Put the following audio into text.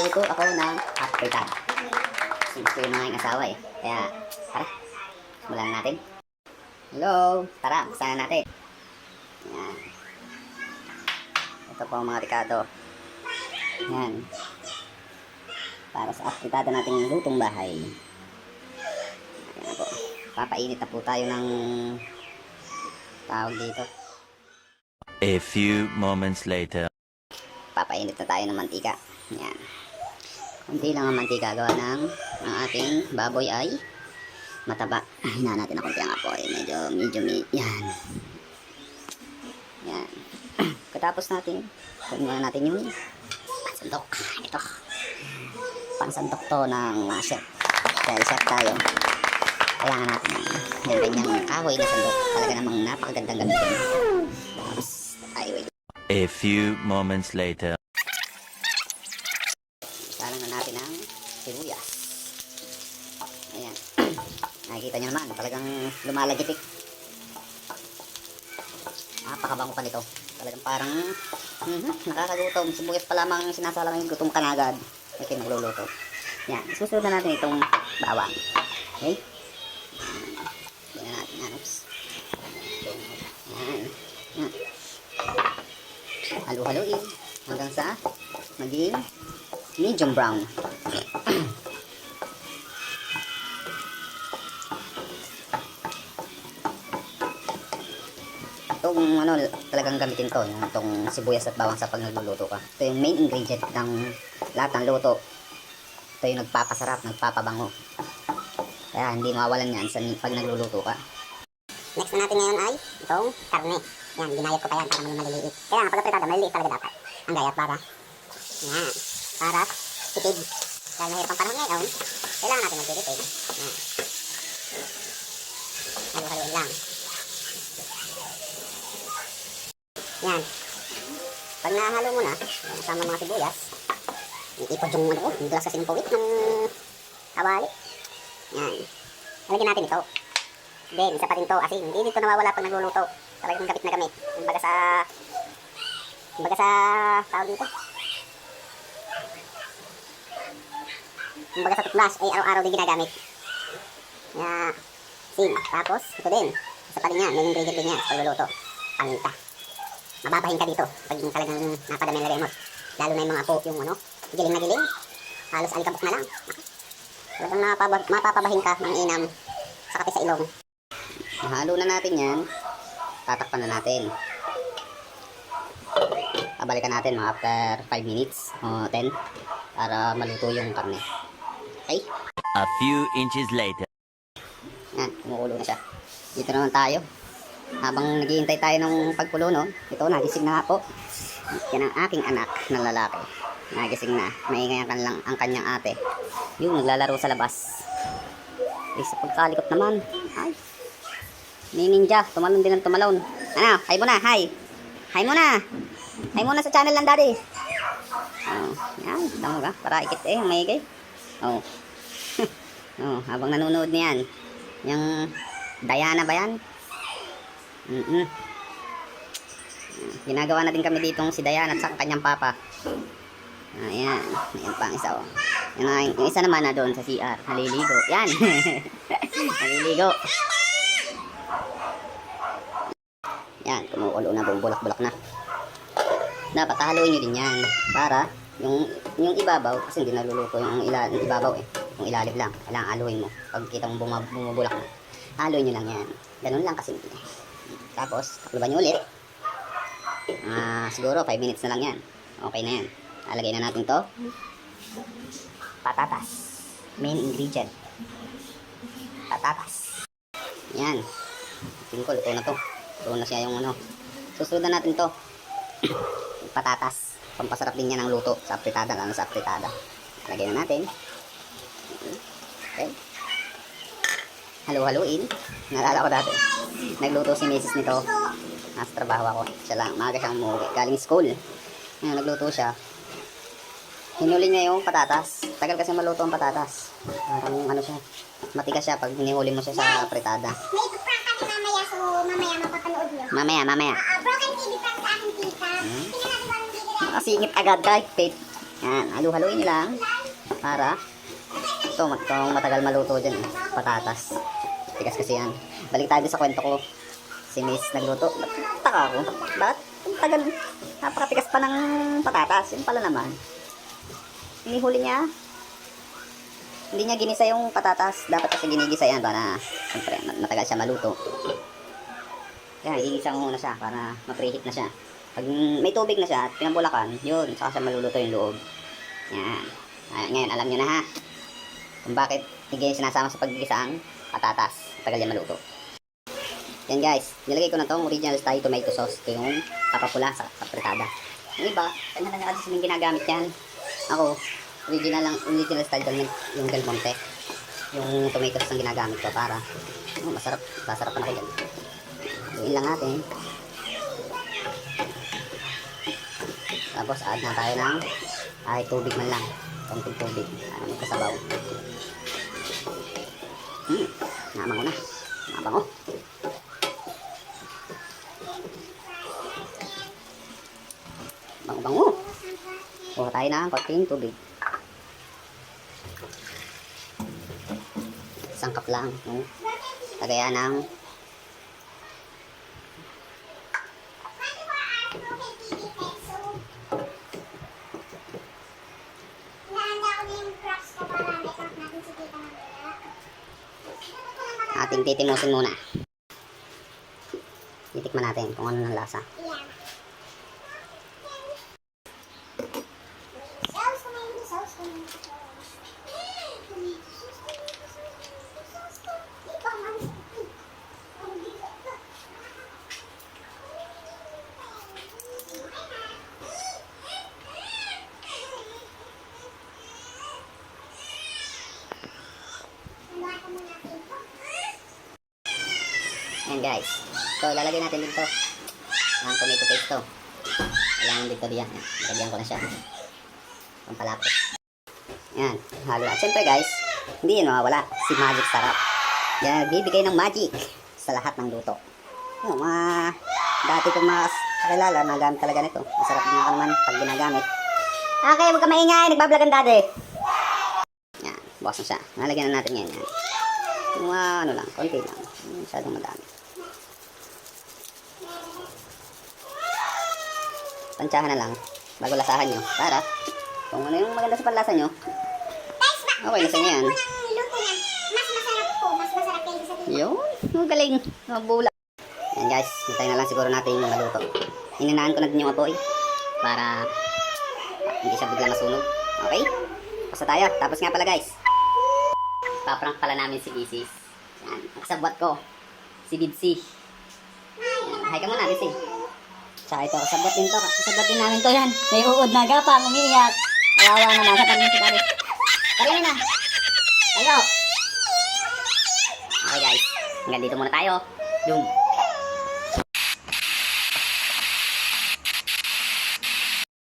magluluto ako ng afritada. Gusto yung mga yung asawa eh. Kaya, tara, simulan natin. Hello, tara, buksan natin. Yan. Ito po ang mga ricado. Yan. Para sa afritada nating lutong bahay. Ayan po. Papainit na po tayo ng tawag dito. A few moments later. Papainit na tayo ng mantika. Yan. Kunti lang ang mantika gawa ng ang ating baboy ay mataba. Hina natin na konti ang apoy. Medyo, yan. Yan. Katapos natin, kunin natin yung pansandok. Ito. Pansandok to ng mga chef. Dahil chef tayo, kailangan natin yung kanyang kahoy na sandok. Talaga namang napakagandang gamitin. Tapos, tayo wait. A few moments later. Salang na natin ang sibuyas. Ayan. Nakikita nyo naman, talagang lumalagitik. Napakabango pa nito. Talagang parang nakakagutom. Sibuyas pa lamang sinasalang yung gutom ka na agad. Okay, magluluto. Yan. Susunod na natin itong bawang. Okay? Yan na natin. Yan. Oops. Yan. Yan. Halo-haloin hanggang sa maging medium brown. Itong ano, talagang gamitin ko itong sibuyas at bawang sa pag nagluluto ka. Ito yung main ingredient ng lahat ng luto. Ito yung nagpapasarap, nagpapabango. Kaya hindi mawawalan yan sa pag nagluluto ka. Next na natin ngayon ay itong karne. Yan, ginayat ko pa yan para maliliit. Kaya nga, pag-apritada, maliliit talaga dapat. Ang gayat para, yan, para tipid. Dahil mahirap ang panahon ngayon, kailangan natin magtitipid. Yan. Halo-haloin lang. Yan. Pag nahalo mo na, kasama mga sibuyas, iipod yung ano, yung dulas kasi ng pawit ng kawali. Yan. Nalagyan natin ito. Then, isa pa rin ito, asin. Hindi dito nawawala pag nagluluto. Talagang gamit na gamit. Kumbaga sa tawag dito. Kumbaga sa tuklas ay araw-araw din ginagamit. Kaya, asin. Tapos, ito din. Isa pa rin yan. May ingredient din yan sa pagluluto. Paminta. Mababahin ka dito pag talagang napadami lagay mo. Lalo na yung mga po, yung ano, giling na giling. Halos alikabok na lang. Talagang mapapabahin ka ng inam sa kape sa ilong. Halo na natin yan. Tatakpan na natin. Balikan natin mga after 5 minutes o 10 para maluto yung karne. Okay? A few inches later. Yan, kumukulo na siya. Dito naman tayo. Habang naghihintay tayo ng pagkulo, no? Ito, nagising na nga po. Yan ang aking anak na lalaki. Nagising na. Maingay ang kanyang ate. Yung naglalaro sa labas. Sa pagkalikot naman. Ay. Ni Ninja, tumalon din ng tumalon. Ano? Hi muna, hi. Hi muna. Hi muna sa channel ng daddy. Oh, yan. Tama ka? Para ikit may igay. Oh. Oh, habang nanonood niyan. Yung Diana ba yan? Ginagawa natin kami ditong si Diana at sa kanyang papa. Ayan. Ayan pa ang isa. Oh. Yung isa naman na doon sa CR. Naliligo. Yan. Naliligo. Yan. Kumukulo na. Bumulak-bulak na. Dapat haluin nyo din yan. Para yung ibabaw. Kasi hindi naluluto yung ibabaw eh. Yung ilalim lang. Kailangan haluin mo. Pag kita mong bumubulak na. Haluin nyo lang yan. Ganun lang kasi. Tapos, takluban nyo ulit. Siguro 5 minutes na lang yan. Okay na yan. Lalagay na natin to. Patatas. Main ingredient. Patatas. Yan. Tingin ko, luto na to. Luto na siya yung ano. Susunod na natin to. Patatas. Pampasarap din yan ang luto sa afritada. Lalo sa afritada. Lalagay na natin. Okay. Halo-haloin. Naalala ko dati. Nagluto si Mrs. nito. Nasa trabaho ako. Siya lang. Maaga siyang umuwi. Galing school. Ngayon, nagluto siya. Hinuli niya yung patatas. Tagal kasi maluto ang patatas. Parang ano siya. Matigas siya pag hinihuli mo siya sa fritada. May prank kami mamaya, so mamaya mapapanood nyo. Mamaya. Broken TV prank sa aking tita. Tingnan natin kung anong video. Makasingit agad kahit Yan, halu-haluin nyo lang para itong matagal maluto dyan. Patatas. Tigas kasi yan. Balik tayo dun sa kwento ko. Si Miss nagluto. Taka ako. Bakit? Ang tagal. Napakatigas pa ng patatas. Yun pala naman. Hinihuli niya. Hindi niya ginisa yung patatas. Dapat kasi ginigisa yan para siyempre matagal siya maluto. Kaya igigisa mo muna siya para ma-preheat na siya. Pag may tubig na siya at pinabulakan, yun, saka siya maluluto yung loob. Yan. Ngayon, alam nyo na ha. Kung bakit hindi yan sinasama sa paggigisaan, patatas. Tagal yan maluto. Yan guys, nilagay ko na tong original style tomato sauce. Ito yung kapapula sa kapritada. Yung iba, kanya-kanya kasi silang ginagamit yan. Ako, original style yung Del Monte. Yung tomato sauce ang ginagamit ko para masarap. Sasarapan ako dyan. Luin lang natin. Tapos add na tayo ng tubig man lang. Konting tubig. Magkasabaw. Namango na. Namango. Bango-bango. Kuha tayo ng konting tubig. Isang cup lang. Lagayan ng ating titimusin muna. Titikman natin kung ano ng lasa. Ayan guys. So, lalagay natin dito ang tomato paste to. Kailangan dito diyan. Lagyan ko na siya. Pampalapot. Ayan. Halo. At syempre guys, hindi yun mawawala. Si Magic Sarap. Yan, nagbibigay ng magic sa lahat ng luto. Yung mga dati kong mga kakilala, nagamit talaga nito. Masarap nga naman pag ginagamit. Okay, huwag ka maingay. Nagbablog ang daddy. Yan. Bukas na siya. Nalagyan na natin ngayon. Yan. Yung mga ano lang, konti lang. Masyadong madami. Tansyahan na lang bago lasahan nyo para kung ano yung maganda sa panlasa nyo, okay na sa inyo yan. Mas masarap po. Mas masarap kayo sa tingin. Yun, magaling. Mabula. Yan guys, hintayin na lang siguro natin yung maluto. Ininaan ko na din yung apoy para hindi siya bigla masunog. Okay? Basta tayo. Tapos nga pala guys, paprank pala namin si Isis. Yan, ang kasabwat ko, si Bibsi. Hi ka muna, Bibsi. Tsaka ito, kasabwat din to. Kasabwat din namin to yan. May uod na gapang, umiiyak. Kawawa na nasa tabi si Paris. Parin na. Tayo. Okay guys, hanggang dito muna tayo. Doom.